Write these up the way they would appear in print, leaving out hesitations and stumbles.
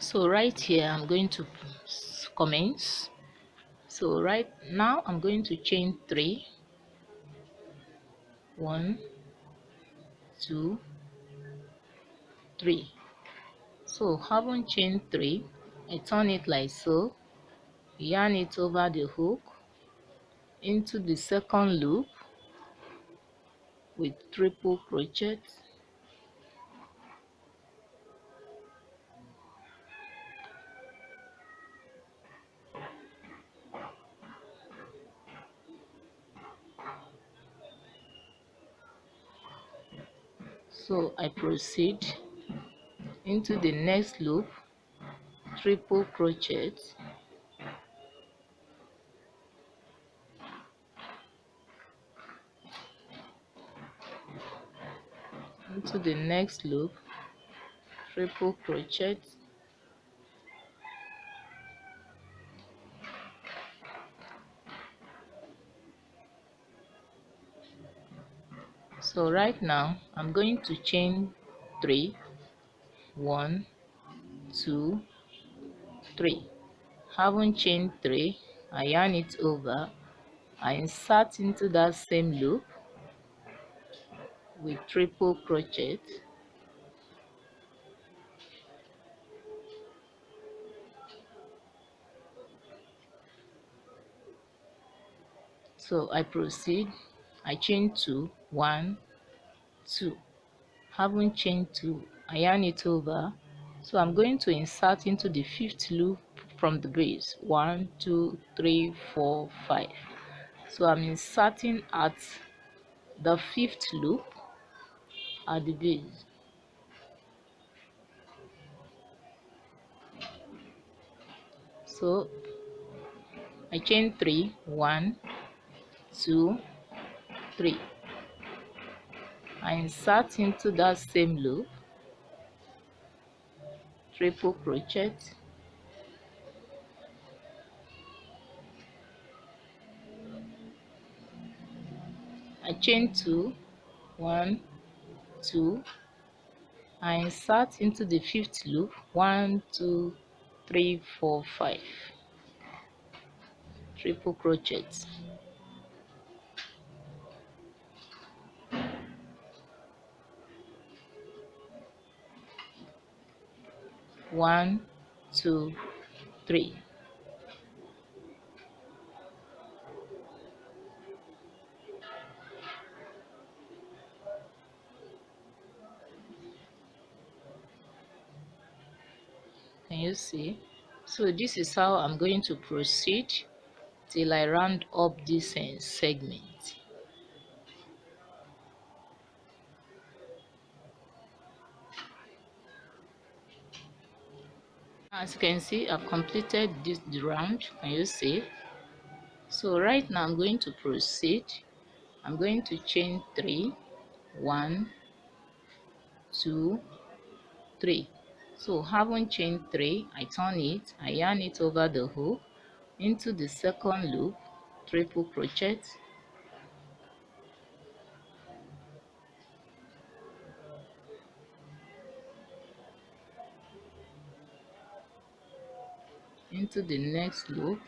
So right here I'm going to commence. So right now I'm going to chain 3, 1, 2, 3. So having chain 3, I turn it like so, yarn it over the hook into the second loop with triple crochet. So I proceed into the next loop, triple crochet, into the next loop, triple crochet, so right now I'm going to chain 3, 1, 2, 3. Having chained 3, I yarn it over, I insert into that same loop with triple crochet, so I proceed, I chain 2, 1, 2. Having chained 2, I yarn it over, so I'm going to insert into the 5th loop from the base, 1, 2, 3, 4, 5. So I'm inserting at the 5th loop at the base. So I chain 3, 1, 2, 3. I insert into that same loop, triple crochet, I chain 2, 1, 2. I insert into the 5th loop, 1, 2, 3, 4, 5. Triple crochet, 1, 2, 3. Can you see? So this is how I'm going to proceed till I round up this segment. As you can see, I've completed the round. Can you see? So right now I'm going to proceed. I'm going to chain 3, 1, 2, 3. So having chained 3, I turn it, I yarn it over the hook into the second loop, triple crochet, into the next loop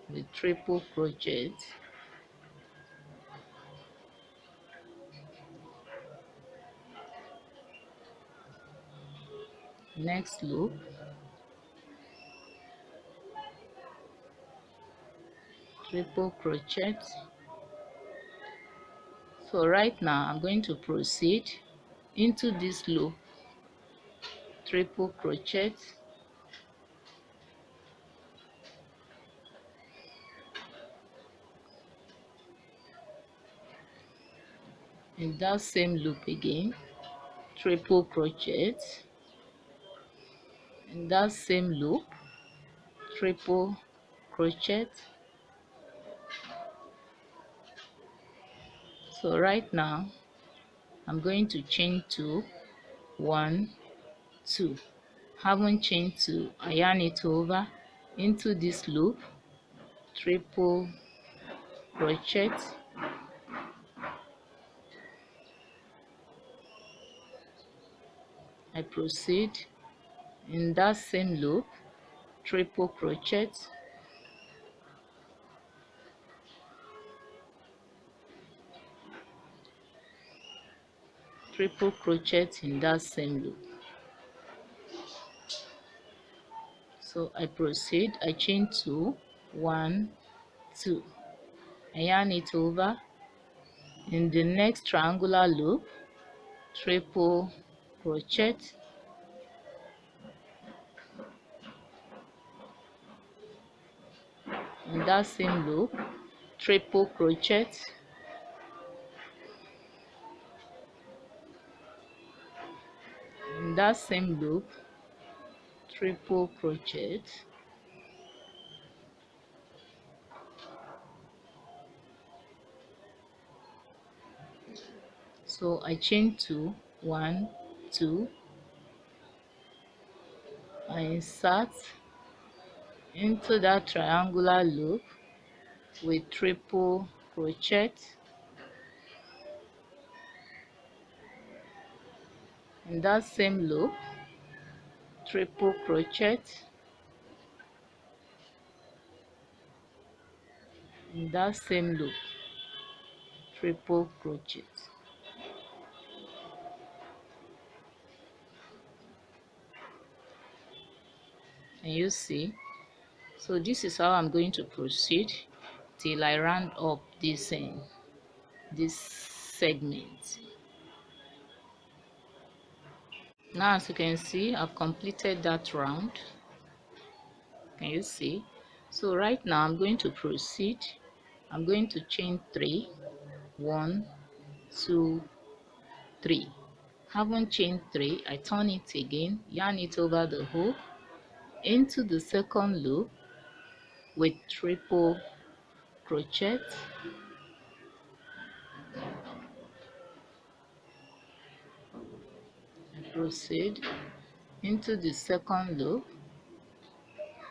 with triple crochet, next loop, triple crochet. So right now I'm going to proceed into this loop, triple crochet, in that same loop again, triple crochet, in that same loop, triple crochet. So right now I'm going to chain 2, 1, 2. Having chained 2, I yarn it over into this loop, triple crochet, I proceed In that same loop, triple crochet, triple crochet in that same loop. So I proceed, I chain 2, 1, 2, I yarn it over. In the next triangular loop, triple crochet, in that same loop, triple crochet, in that same loop, triple crochet, so I chain 2, 1, 2, I insert into that triangular loop with triple crochet, in that same loop, triple crochet, in that same loop, triple crochet. And you see, so this is how I'm going to proceed till I round up this segment. Now as you can see, I've completed that round. Can you see? So right now I'm going to proceed. I'm going to chain 3, 1, 2, 3. Haven't chained 3, I turn it again, yarn it over the hook into the second loop with triple crochet, I proceed into the second loop,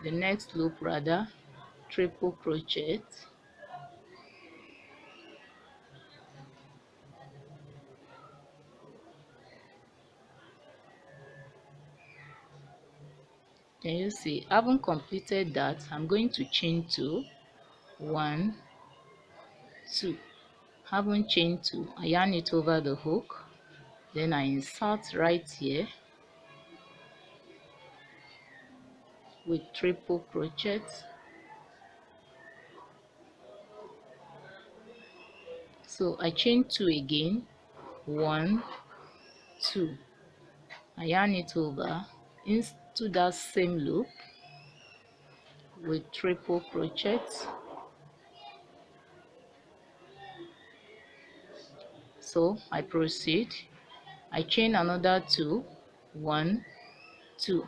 the next loop rather, triple crochet, can you see? I haven't completed that. I'm going to chain 2, 1, 2, haven't chained 2, I yarn it over the hook, then I insert right here with triple crochet, so I chain 2 again, 1, 2, I yarn it over into that same loop with triple crochet, so I proceed, I chain another 2, 1, 2,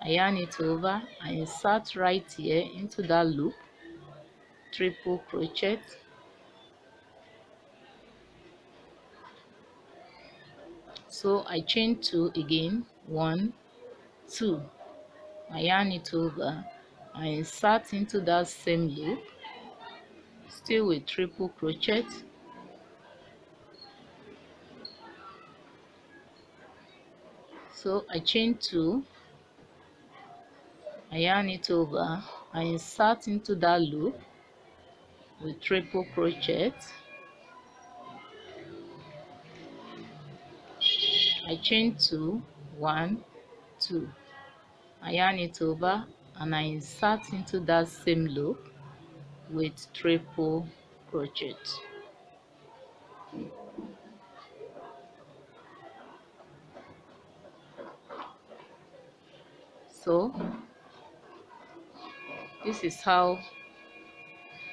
I yarn it over, I insert right here into that loop, triple crochet, so I chain 2 again, 1, 2, I yarn it over, I insert into that same loop, still with triple crochet, so I chain 2, I yarn it over, I insert into that loop with triple crochet, I chain 2, 1, 2, I yarn it over and I insert into that same loop with triple crochet. So this is how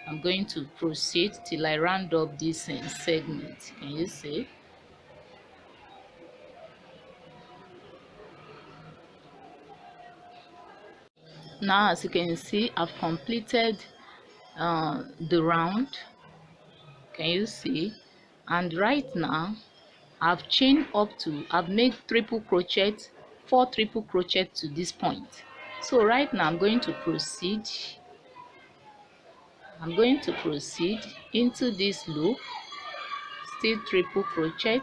I'm going to proceed till I round up this segment. Can you see? Now as you can see, I've completed the round. Can you see? And right now I've chained up to, I've made triple crochet, 4 triple crochet to this point. So right now I'm going to proceed into this loop, still triple crochet,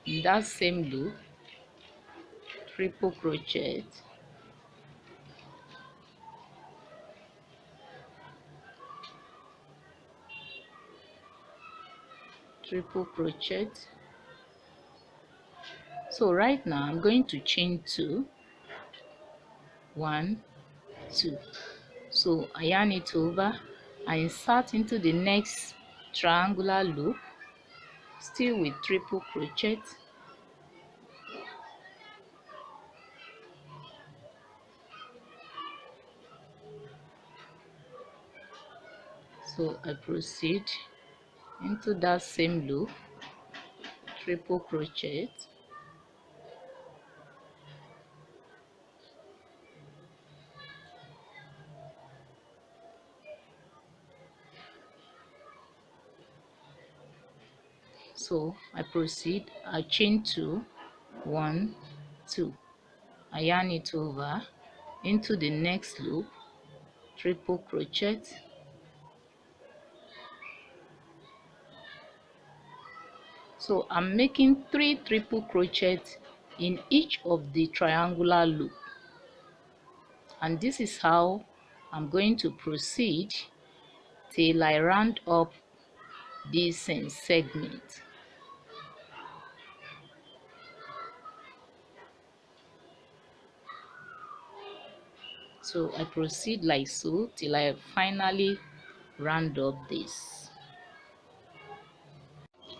in that same loop, triple crochet, triple crochet. So right now I'm going to chain 2, 1, 2. So I yarn it over, I insert into the next triangular loop, still with triple crochet. So I proceed into that same loop, triple crochet, so I proceed, I chain 2, 1, 2, I yarn it over into the next loop, triple crochet. So I'm making 3 triple crochet in each of the triangular loop, and this is how I'm going to proceed till I round up this segment. So I proceed like so till I finally round up this.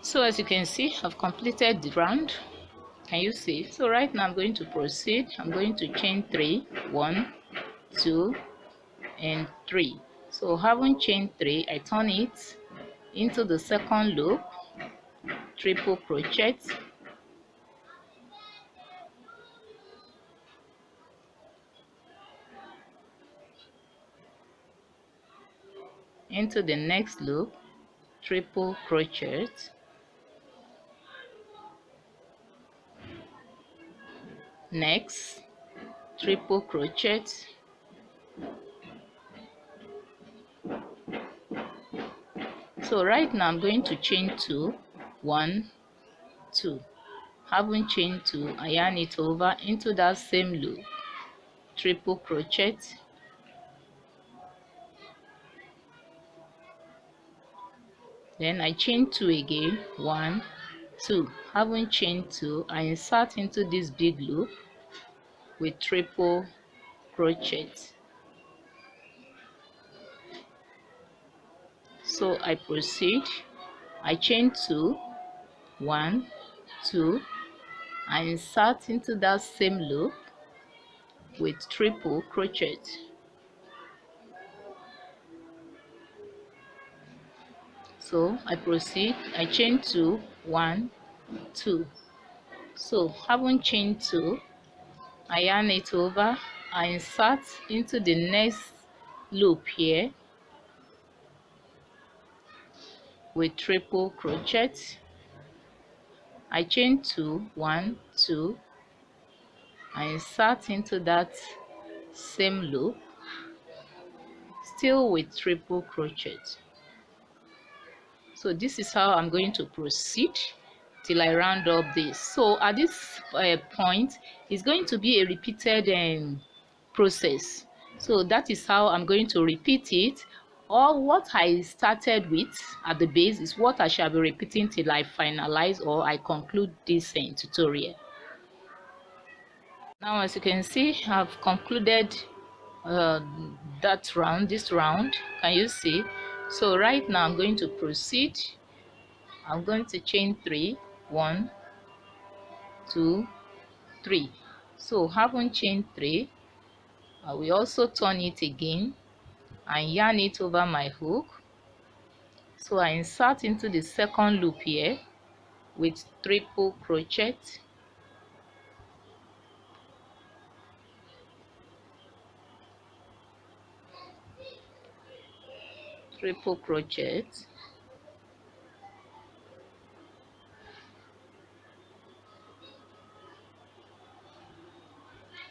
So as you can see, I've completed the round. Can you see? So right now I'm going to proceed. I'm going to chain 3, 1, 2, and 3. So having chained 3, I turn it into the second loop, triple crochet, into the next loop, triple crochet, next triple crochet, so right now I'm going to chain 2, 1, 2. Having chained 2, I yarn it over into that same loop, triple crochet, then I chain 2 again, 1, 2. Having chained 2, I insert into this big loop with triple crochet. So I proceed, I chain 2, 1, 2, I insert into that same loop with triple crochet. So I proceed, I chain 2, 1, 2. So having chained 2, I yarn it over, I insert into the next loop here with triple crochet. I chain 2, 1, 2, I insert into that same loop, still with triple crochet. So this is how I'm going to proceed till I round up this. So at this point, it's going to be a repeated process. So that is how I'm going to repeat it. All what I started with at the base is what I shall be repeating till I finalize or I conclude this tutorial. Now as you can see, I've concluded this round. Can you see? So right now I'm going to proceed. I'm going to chain 3, 1, 2, 3. So having chained 3, I will also turn it again and yarn it over my hook. So I insert into the second loop here with triple crochet, triple crochet,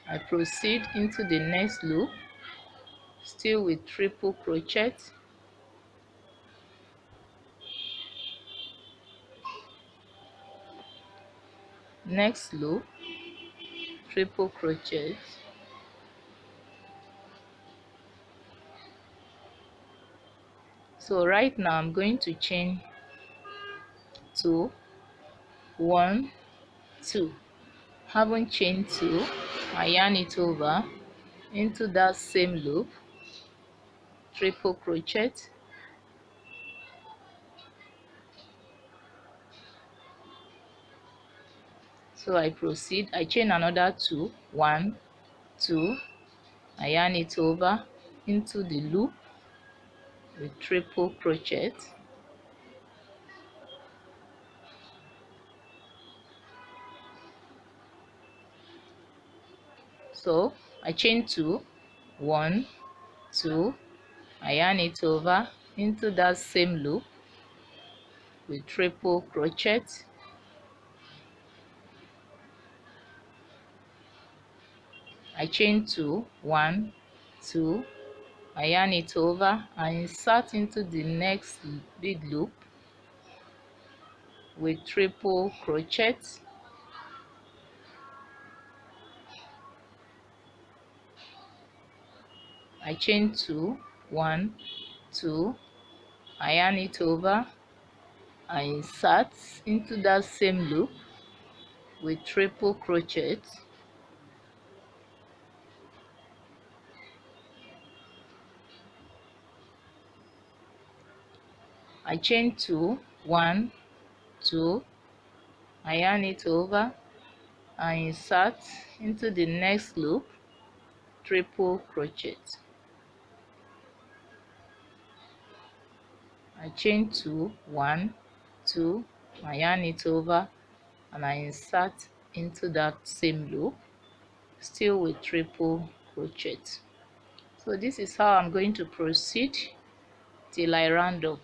I proceed into the next loop, still with triple crochet, next loop, triple crochet. So right now I'm going to chain 2, 1, 2. Haven't chained 2, I yarn it over into that same loop, triple crochet. So I proceed, I chain another 2, 1, 2, I yarn it over into the loop with triple crochet. So I chain 2, 1, 2, I yarn it over into that same loop with triple crochet. I chain 2, 1, 2, I yarn it over and insert into the next big loop with triple crochet. I chain 2, 1, 2, I yarn it over, I insert into that same loop with triple crochet. I chain 2, 1, 2, I yarn it over, I insert into the next loop, triple crochet. I chain 2, 1, 2, I yarn it over and I insert into that same loop, still with triple crochet. So this is how I'm going to proceed till I round up.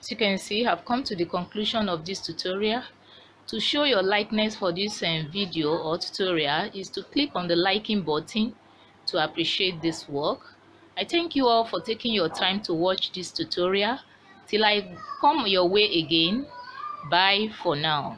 As you can see, I've come to the conclusion of this tutorial. To show your likeness for this video or tutorial is to click on the liking button to appreciate this work. I thank you all for taking your time to watch this tutorial. Till I come your way again, bye for now.